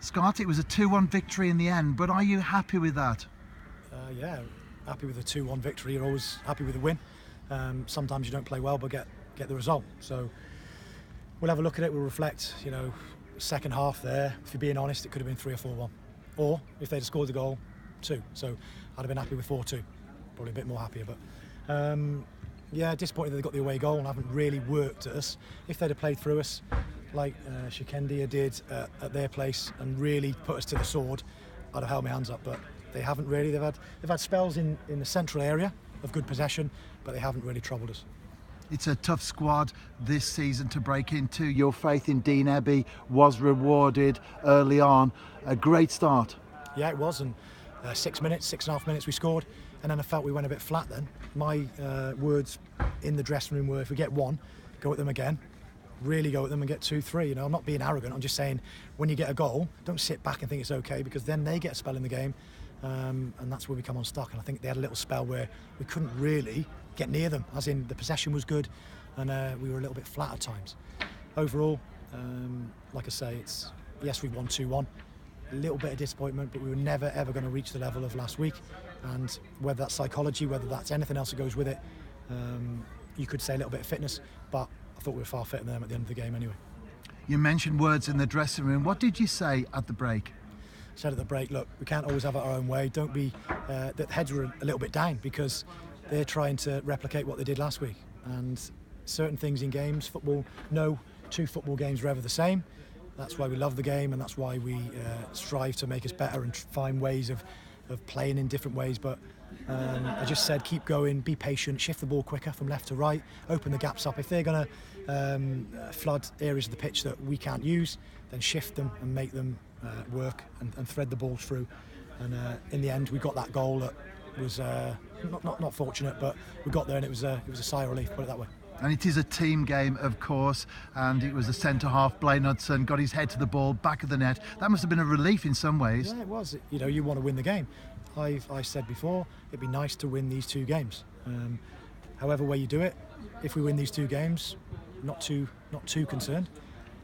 Scott, it was a 2-1 victory in the end, but are you happy with that? Yeah, happy with a 2-1 victory. You're always happy with a win. Sometimes you don't play well, but get the result. So we'll have a look at it. We'll reflect. You know, second half there. If you're being honest, it could have been 3 or 4-1, or if they'd have scored the goal, 2. So I'd have been happy with 4-2. Probably a bit more happier, but yeah, disappointed that they got the away goal and haven't really worked at us. If they'd have played through us, like Shikendia did at their place, and really put us to the sword, I'd have held my hands up. But they haven't really. They've had spells in the central area of good possession, but they haven't really troubled us. It's a tough squad this season to break into. Your faith in Dean Ebby was rewarded early on. A great start. Yeah, it was, and 6 minutes, 6.5 minutes we scored, and then I felt we went a bit flat then. My words in the dressing room were, if we get 1, go at them again, really go at them and get 2, 3. You know, I'm not being arrogant, I'm just saying when you get a goal, don't sit back and think it's okay, because then they get a spell in the game, and that's where we come unstuck. And I think they had a little spell where we couldn't really get near them, as in the possession was good, and we were a little bit flat at times. Overall, like I say, yes, we've won 2-1. A little bit of disappointment, but we were never ever going to reach the level of last week. And whether that's psychology, whether that's anything else that goes with it, you could say a little bit of fitness, but I thought we were far fitter than them at the end of the game anyway. You mentioned words in the dressing room. What did you say at the break? I said at the break, look, we can't always have it our own way. Don't be, the heads were a little bit down because they're trying to replicate what they did last week. And certain things in games, football, no 2 football games are ever the same. That's why we love the game, and that's why we strive to make us better and find ways of playing in different ways. But I just said, keep going, be patient, shift the ball quicker from left to right, open the gaps up. If they're going to flood areas of the pitch that we can't use, then shift them and make them work and thread the ball through. And in the end, we got that goal that was not fortunate, but we got there, and it was a sigh of relief, put it that way. And it is a team game, of course, and it was the centre-half, Blaine Hudson, got his head to the ball, back of the net. That must have been a relief in some ways. Yeah, it was. You know, you want to win the game. I said before, it'd be nice to win these 2 games. However way you do it, if we win these 2 games, not too concerned.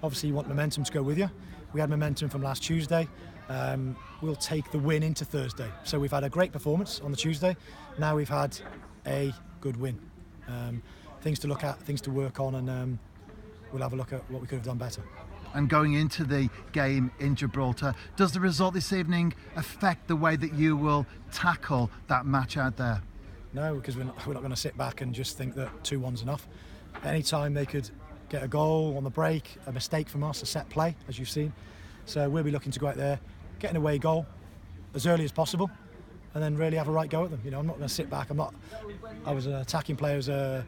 Obviously, you want momentum to go with you. We had momentum from last Tuesday. We'll take the win into Thursday. So we've had a great performance on the Tuesday. Now we've had a good win. Things to look at, things to work on, and we'll have a look at what we could have done better. And going into the game in Gibraltar, does the result this evening affect the way that you will tackle that match out there? No, because we're not going to sit back and just think that 2-1's enough. Anytime they could get a goal on the break, a mistake from us, a set play, as you've seen. So we'll be looking to go out there, get an away goal as early as possible, and then really have a right go at them. You know, I'm not going to sit back. I was an attacking player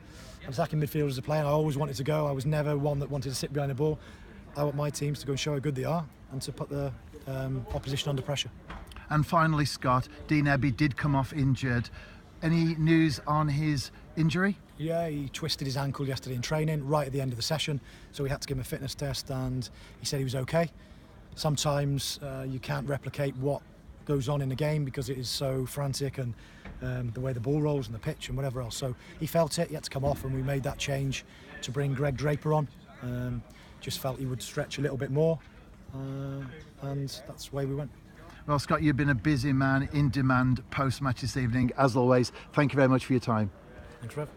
attacking midfielder as a player. I always wanted to go. I was never one that wanted to sit behind the ball. I want my teams to go and show how good they are and to put the opposition under pressure. And finally, Scott, Dean Ebby did come off injured. Any news on his injury? Yeah, he twisted his ankle yesterday in training, right at the end of the session, so we had to give him a fitness test, and he said he was okay. Sometimes you can't replicate what goes on in the game because it is so frantic, and the way the ball rolls and the pitch and whatever else. So he felt it, he had to come off, and we made that change to bring Greg Draper on. Just felt he would stretch a little bit more, and that's the way we went. Well, Scott, you've been a busy man, in demand post-match this evening. As always, thank you very much for your time. Thanks, Rev.